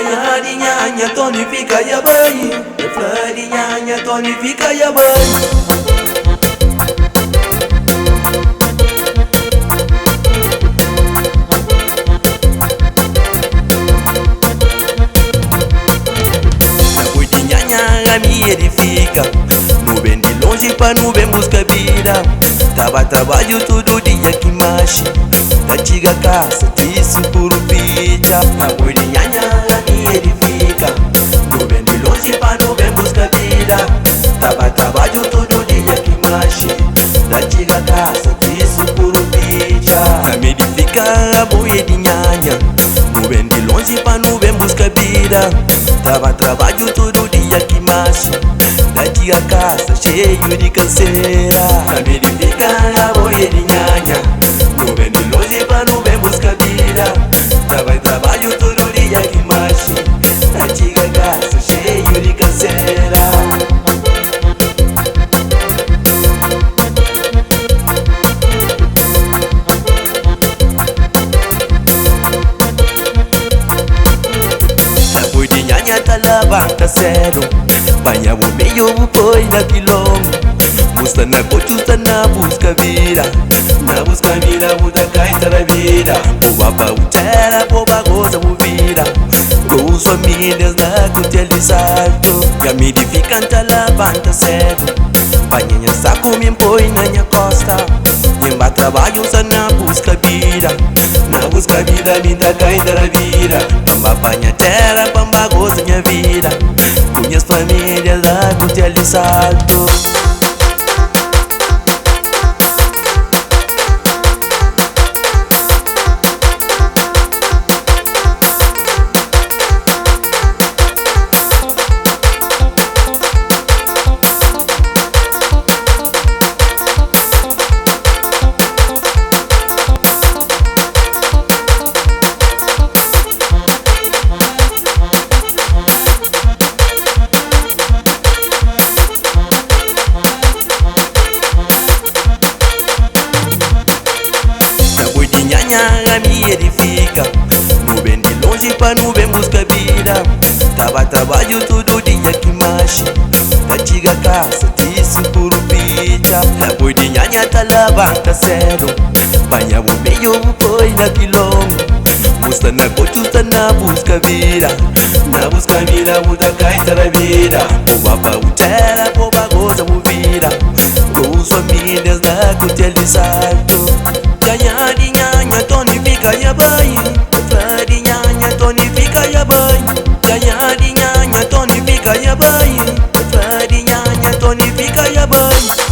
Ganha de nhanha, tonifica e banho. Flor de nhanha, tonifica e banho. Me edifica, não vem de longe pra não vem busca vida. Tava trabalho todo dia que mache, da antiga casa, disse por pizza. A boidinha me edifica, não vem de longe pra não vem busca vida. Tava trabalho todo dia que mache, da antiga casa, disse por pizza. Me edifica a boidinha, não vem de longe pra não vem busca vida. Tava trabalho todo dia que mache, da antiga casa cheio de canseira. A verifica a boirinha, não vem de longe pra não vem buscar vida. Tava em trabalho todo dia que mache, da antiga casa cheio de canseira. Levanta cedo, banha o meio põe na quilombo. Musta na cochusta na busca vida, na busca vida muda caita na vida. Boa bautera, boa goza o vida, com os famílias da cuteli salto. Já me edificam levanta cedo, banha saco me põe na minha costa. Nimba trabalho só na busca vida, na busca vida me dá caita na vida. Pamba banha terra, pamba goza minha vida, com minhas famílias lá com tele salto. Me edifica, não vem de longe pra não vem busca vida. Tava trabalho todo dia que mache, da antiga casa, disse por pizza. A boidinha tá levanta cedo, banha o meio põe na quilombo. Musta na cochusta na busca vida, na busca vida muda caita na vida. Boa bautera, boa goza o vida, com os famílias da cuteli salto. Ganha de nhanha, tonifica e banho. Flor de nhanha, tonifica e banho. Ganha de nhanha, tonifica e banho. Flor de nhanha, tonifica e banho.